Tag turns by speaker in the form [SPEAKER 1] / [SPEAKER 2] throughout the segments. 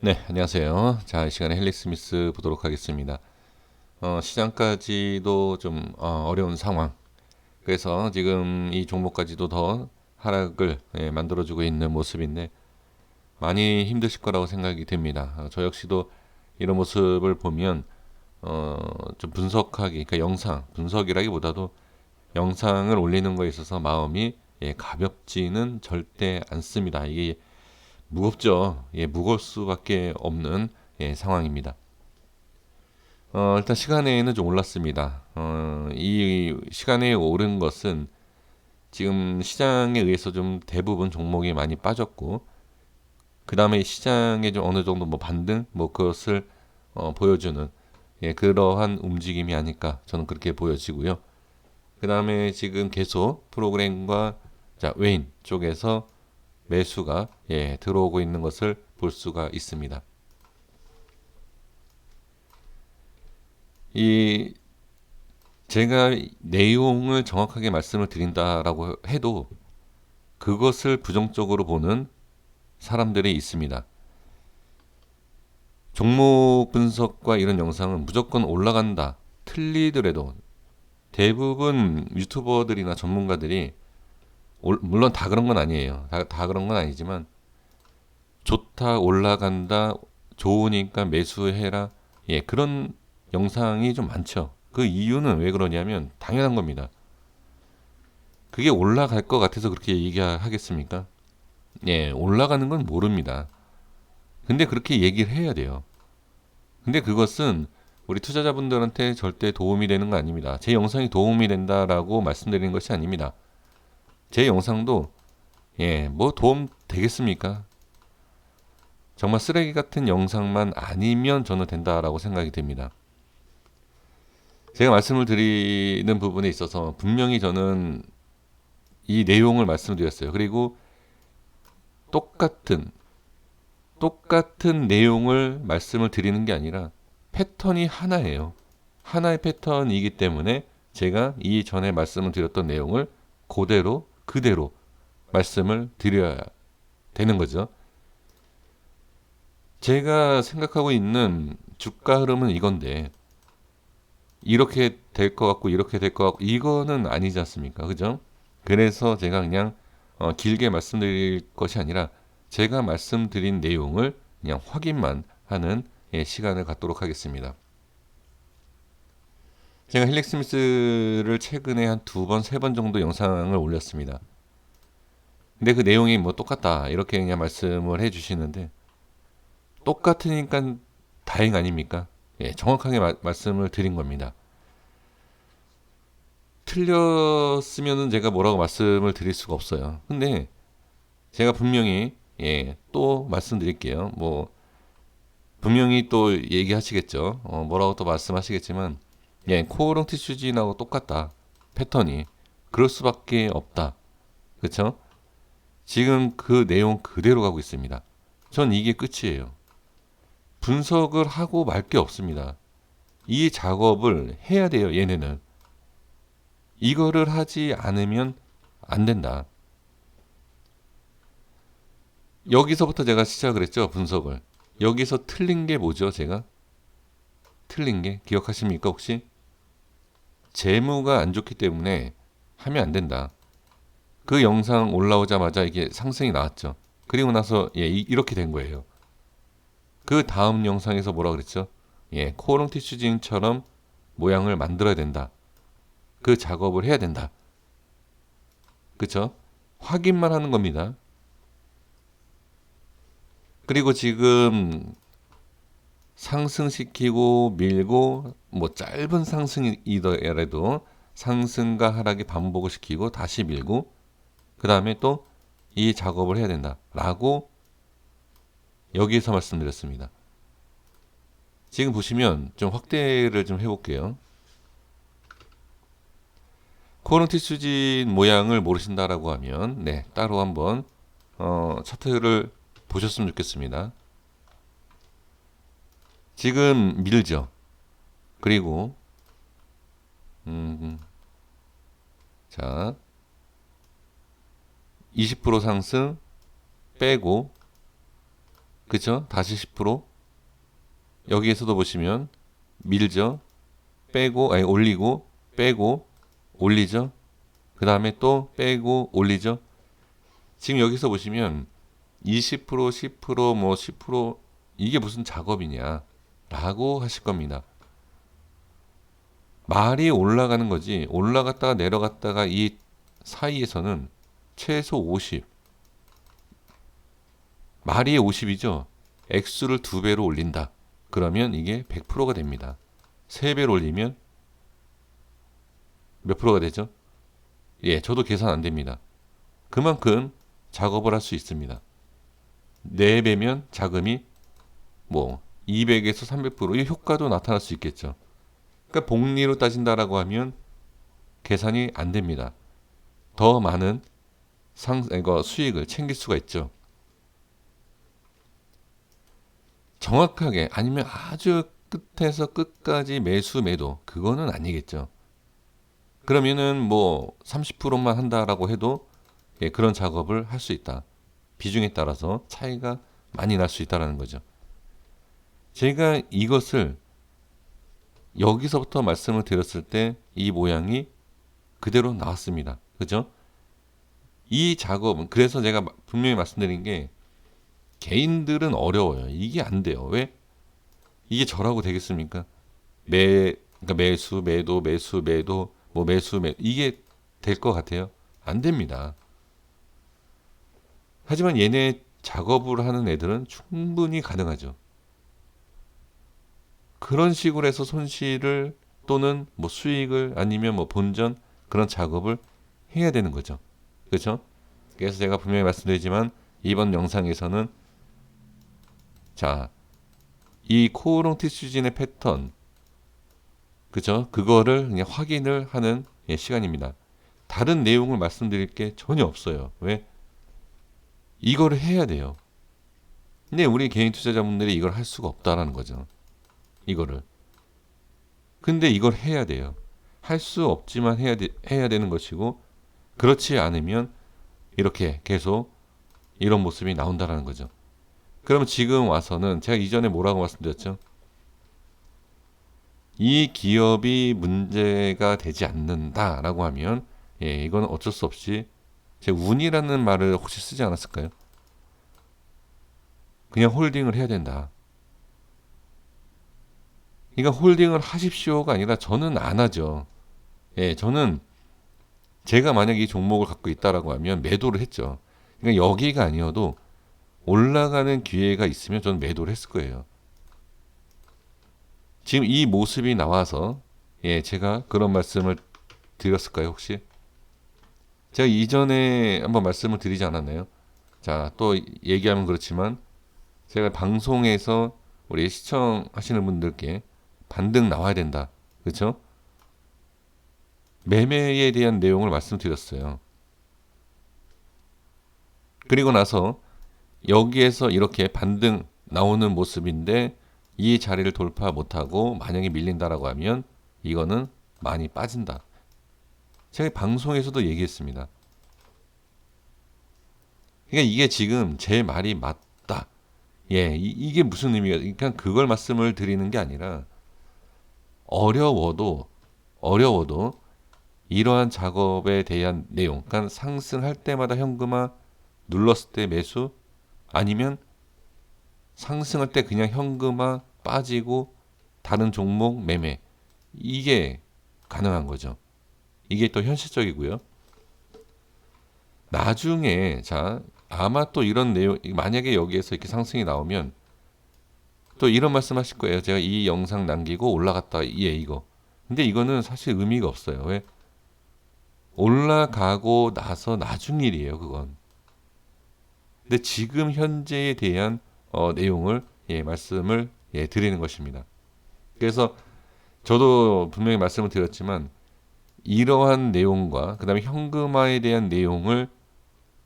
[SPEAKER 1] 네, 안녕하세요. 자, 이 시간에 헬리 스미스 보도록 하겠습니다. 시장까지도 좀 어려운 상황. 그래서 지금 이 종목까지도 더 하락을 만들어주고 있는 모습인데 많이 힘드실 거라고 생각이 됩니다. 저 역시도 이런 모습을 보면 좀 분석하기, 그러니까 영상 분석이라기보다도 영상을 올리는 거에 있어서 마음이 가볍지는 절대 않습니다. 이게 무겁죠. 무거울 수밖에 없는 상황입니다. 일단 시간에는 좀 올랐습니다. 이 시간에 오른 것은 지금 시장에 의해서 좀 대부분 종목이 많이 빠졌고, 그 다음에 시장에 좀 어느 정도 뭐 반등, 뭐 그것을 보여주는 그러한 움직임이 아닐까 저는 그렇게 보여지고요. 그 다음에 지금 계속 프로그램과 자, 외인 쪽에서 매수가 들어오고 있는 것을 볼 수가 있습니다. 이 제가 내용을 정확하게 말씀을 드린다라고 해도 그것을 부정적으로 보는 사람들이 있습니다. 종목 분석과 이런 영상은 무조건 올라간다. 틀리더라도 대부분 유튜버들이나 전문가들이 물론 다 그런 건 아니에요. 다 그런 건 아니지만 좋다, 올라간다, 좋으니까 매수해라. 그런 영상이 좀 많죠. 그 이유는 왜 그러냐면 당연한 겁니다. 그게 올라갈 것 같아서 그렇게 얘기하겠습니까? 올라가는 건 모릅니다. 근데 그렇게 얘기를 해야 돼요. 근데 그것은 우리 투자자분들한테 절대 도움이 되는 거 아닙니다. 제 영상이 도움이 된다라고 말씀드리는 것이 아닙니다. 제 영상도 뭐 도움 되겠습니까? 정말 쓰레기 같은 영상만 아니면 저는 된다라고 생각이 됩니다. 제가 말씀을 드리는 부분에 있어서 분명히 저는 이 내용을 말씀드렸어요. 그리고 똑같은 내용을 말씀을 드리는 게 아니라 패턴이 하나예요. 하나의 패턴이기 때문에 제가 이전에 말씀을 드렸던 내용을 그대로 말씀을 드려야 되는 거죠. 제가 생각하고 있는 주가 흐름은 이건데 이렇게 될 것 같고 이렇게 될 것 같고 이거는 아니지 않습니까? 그죠? 그래서 제가 그냥 길게 말씀드릴 것이 아니라 제가 말씀드린 내용을 그냥 확인만 하는 시간을 갖도록 하겠습니다. 제가 힐렉 스미스를 최근에 한 두 번, 세 번 정도 영상을 올렸습니다. 근데 그 내용이 뭐 똑같다 이렇게 그냥 말씀을 해주시는데 똑같으니까 다행 아닙니까? 정확하게 말씀을 드린 겁니다. 틀렸으면은 제가 뭐라고 말씀을 드릴 수가 없어요. 근데 제가 분명히 또 말씀드릴게요. 뭐 분명히 또 얘기하시겠죠. 뭐라고 또 말씀하시겠지만 코오롱 티슈진하고 똑같다. 패턴이 그럴 수밖에 없다. 그렇죠? 지금 그 내용 그대로 가고 있습니다. 전 이게 끝이에요. 분석을 하고 말 게 없습니다. 이 작업을 해야 돼요. 얘네는 이거를 하지 않으면 안 된다. 여기서부터 제가 시작을 했죠. 분석을. 여기서 틀린 게 뭐죠? 제가 틀린 게 기억하십니까 혹시? 재무가 안 좋기 때문에 하면 안 된다. 그 영상 올라오자마자 이게 상승이 나왔죠. 그리고 나서 이렇게 된 거예요. 그 다음 영상에서 뭐라 그랬죠? 코오롱 티슈징처럼 모양을 만들어야 된다. 그 작업을 해야 된다. 그쵸? 확인만 하는 겁니다. 그리고 지금 상승시키고 밀고 뭐 짧은 상승이더라도 상승과 하락이 반복을 시키고 다시 밀고 그 다음에 또 이 작업을 해야 된다라고 여기에서 말씀드렸습니다. 지금 보시면 좀 확대를 좀 해볼게요. 코르티 수진 모양을 모르신다라고 하면 따로 한번 차트를 보셨으면 좋겠습니다. 지금 밀죠. 그리고 자, 20% 상승 빼고 그쵸? 다시 10%. 여기에서도 보시면 밀죠. 빼고, 아니, 올리고, 빼고, 올리죠. 그 다음에 또 빼고, 올리죠. 지금 여기서 보시면 20%, 10%, 뭐 10% 이게 무슨 작업이냐 라고 하실 겁니다. 말이 올라가는 거지 올라갔다가 내려갔다가 이 사이에서는 최소 50 말이 50이죠. 액수를 2배로 올린다. 그러면 이게 100%가 됩니다. 3배로 올리면 몇 프로가 되죠? 예, 저도 계산 안 됩니다. 그만큼 작업을 할 수 있습니다. 4배면 자금이 뭐 200에서 300%의 효과도 나타날 수 있겠죠. 그러니까 복리로 따진다라고 하면 계산이 안 됩니다. 더 많은 수익을 챙길 수가 있죠. 정확하게 아니면 아주 끝에서 끝까지 매수 매도 그거는 아니겠죠. 그러면은 뭐 30%만 한다라고 해도 예, 그런 작업을 할 수 있다. 비중에 따라서 차이가 많이 날 수 있다라는 거죠. 제가 이것을 여기서부터 말씀을 드렸을 때 이 모양이 그대로 나왔습니다. 그죠? 이 작업은 그래서 제가 분명히 말씀드린 게 개인들은 어려워요. 이게 안 돼요. 왜? 이게 저라고 되겠습니까? 그러니까 매수, 매도, 매수, 매도, 뭐 매수, 매도 이게 될 것 같아요? 안 됩니다. 하지만 얘네 작업을 하는 애들은 충분히 가능하죠. 그런 식으로 해서 손실을 또는 뭐 수익을 아니면 뭐 본전 그런 작업을 해야 되는 거죠. 그렇죠? 그래서 제가 분명히 말씀드리지만 이번 영상에서는 자, 이 코오롱 티슈진의 패턴 그죠? 그거를 그냥 확인을 하는 예, 시간입니다. 다른 내용을 말씀드릴 게 전혀 없어요. 왜? 이거를 해야 돼요. 근데 우리 개인 투자자분들이 이걸 할 수가 없다라는 거죠. 이거를. 근데 이걸 해야 돼요. 할 수 없지만 해야 되는 것이고 그렇지 않으면 이렇게 계속 이런 모습이 나온다라는 거죠. 그러면 지금 와서는 제가 이전에 뭐라고 말씀드렸죠? 이 기업이 문제가 되지 않는다라고 하면 예, 이건 어쩔 수 없이 제가 운이라는 말을 혹시 쓰지 않았을까요? 그냥 홀딩을 해야 된다. 그러니까 홀딩을 하십시오가 아니라 저는 안 하죠. 예, 저는 제가 만약 이 종목을 갖고 있다라고 하면 매도를 했죠. 그러니까 여기가 아니어도 올라가는 기회가 있으면 저는 매도를 했을 거예요. 지금 이 모습이 나와서 예, 제가 그런 말씀을 드렸을까요, 혹시? 제가 이전에 한번 말씀을 드리지 않았나요? 자, 또 얘기하면 그렇지만 제가 방송에서 우리 시청하시는 분들께 반등 나와야 된다. 그렇죠? 매매에 대한 내용을 말씀드렸어요. 그리고 나서 여기에서 이렇게 반등 나오는 모습인데 이 자리를 돌파 못하고 만약에 밀린다라고 하면 이거는 많이 빠진다. 제가 방송에서도 얘기했습니다. 그러니까 이게 지금 제 말이 맞다. 예, 이게 무슨 의미가? 그러니까 그걸 말씀을 드리는 게 아니라 어려워도 이러한 작업에 대한 내용, 그러니까 상승할 때마다 현금화, 눌렀을 때 매수, 아니면 상승할 때 그냥 현금화 빠지고 다른 종목 매매 이게 가능한 거죠. 이게 또 현실적이고요. 나중에 자 아마 또 이런 내용 만약에 여기에서 이렇게 상승이 나오면 또 이런 말씀하실 거예요. 제가 이 영상 남기고 올라갔다 예 이거. 근데 이거는 사실 의미가 없어요. 왜? 올라가고 나서 나중 일이에요. 그건. 근데 지금 현재에 대한 내용을 예, 말씀을 예, 드리는 것입니다. 그래서 저도 분명히 말씀을 드렸지만 이러한 내용과 그 다음에 현금화에 대한 내용을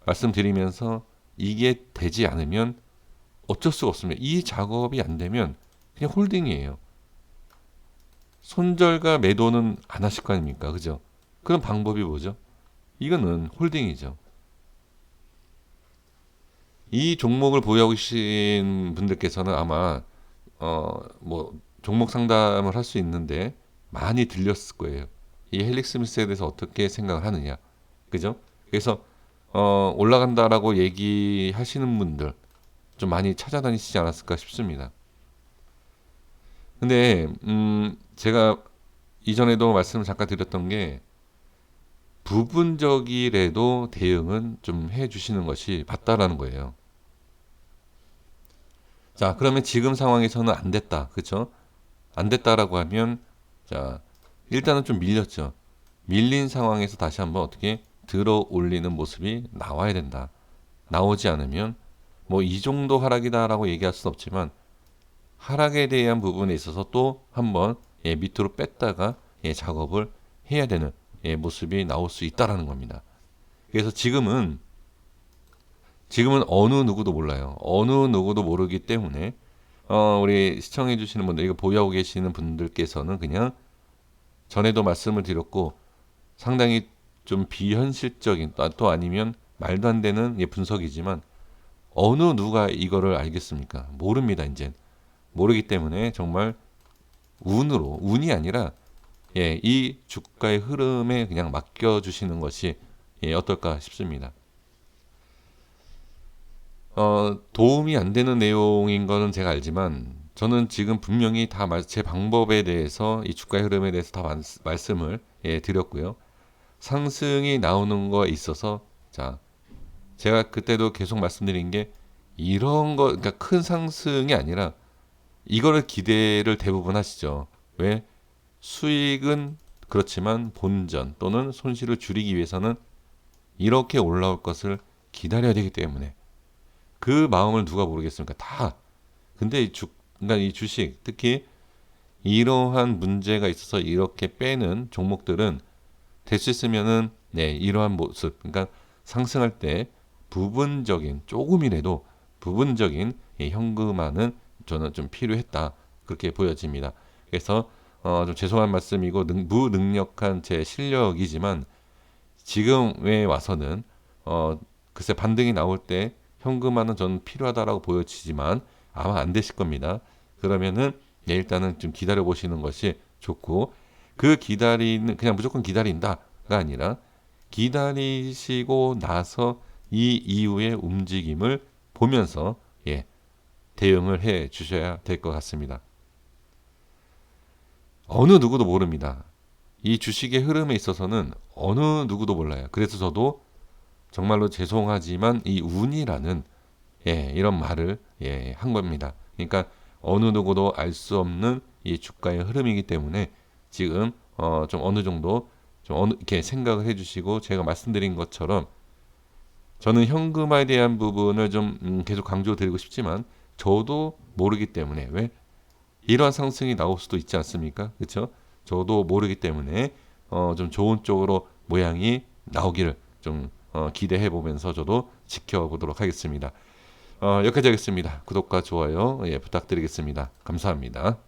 [SPEAKER 1] 말씀드리면서 이게 되지 않으면 어쩔 수가 없습니다. 이 작업이 안 되면 그냥 홀딩이에요. 손절과 매도는 안 하실 거 아닙니까? 그죠? 그런 방법이 뭐죠? 이거는 홀딩이죠. 이 종목을 보유하고 계신 분들께서는 아마 뭐 종목 상담을 할 수 있는데 많이 들렸을 거예요. 이 헬릭 스미스에 대해서 어떻게 생각을 하느냐, 그죠? 그래서 올라간다라고 얘기하시는 분들 좀 많이 찾아다니시지 않았을까 싶습니다. 근데 제가 이전에도 말씀을 잠깐 드렸던 게 부분적이라도 대응은 좀 해주시는 것이 맞다라는 거예요. 자, 그러면 지금 상황에서는 안 됐다, 그렇죠? 안 됐다라고 하면 자, 일단은 좀 밀렸죠. 밀린 상황에서 다시 한번 어떻게 들어 올리는 모습이 나와야 된다. 나오지 않으면 뭐 이 정도 하락이다라고 얘기할 수는 없지만 하락에 대한 부분에 있어서 또 한번 밑으로 뺐다가 작업을 해야 되는 모습이 나올 수 있다라는 겁니다. 그래서 지금은 어느 누구도 몰라요. 어느 누구도 모르기 때문에 우리 시청해 주시는 분들, 이거 보유하고 계시는 분들께서는 그냥 전에도 말씀을 드렸고 상당히 좀 비현실적인 또 아니면 말도 안 되는 분석이지만 어느 누가 이거를 알겠습니까? 모릅니다. 이제 모르기 때문에 정말 운이 아니라 이 주가의 흐름에 그냥 맡겨주시는 것이 어떨까 싶습니다. 도움이 안 되는 내용인 거는 제가 알지만 저는 지금 분명히 다 제 방법에 대해서 이 주가의 흐름에 대해서 다 말씀을 드렸고요. 상승이 나오는 거에 있어서 자, 제가 그때도 계속 말씀드린 게 이런 거, 그러니까 큰 상승이 아니라 이거를 기대를 대부분 하시죠. 왜? 수익은 그렇지만 본전 또는 손실을 줄이기 위해서는 이렇게 올라올 것을 기다려야 되기 때문에 그 마음을 누가 모르겠습니까? 다. 근데 그러니까 이 주식 특히 이러한 문제가 있어서 이렇게 빼는 종목들은 될 수 있으면은 이러한 모습, 그러니까 상승할 때 부분적인 조금이라도 부분적인 현금화는 저는 좀 필요했다 그렇게 보여집니다. 그래서 좀 죄송한 말씀이고 무능력한 제 실력이지만 지금에 와서는 글쎄 반등이 나올 때 현금화는 저는 필요하다라고 보여지지만 아마 안 되실 겁니다. 그러면은 일단은 좀 기다려 보시는 것이 좋고 그 기다리는 그냥 무조건 기다린다가 아니라 기다리시고 나서 이 이후의 움직임을 보면서 대응을 해 주셔야 될 것 같습니다. 어느 누구도 모릅니다. 이 주식의 흐름에 있어서는 어느 누구도 몰라요. 그래서 저도 정말로 죄송하지만 이 운이라는 이런 말을 한 겁니다. 그러니까 어느 누구도 알 수 없는 이 주가의 흐름이기 때문에 지금 좀 어느 정도 이렇게 생각을 해주시고 제가 말씀드린 것처럼 저는 현금화에 대한 부분을 좀 계속 강조드리고 싶지만 저도 모르기 때문에 왜 이러한 상승이 나올 수도 있지 않습니까? 그렇죠? 저도 모르기 때문에 좀 좋은 쪽으로 모양이 나오기를 좀 기대해 보면서 저도 지켜보도록 하겠습니다. 여기까지 하겠습니다. 구독과 좋아요 부탁드리겠습니다. 감사합니다.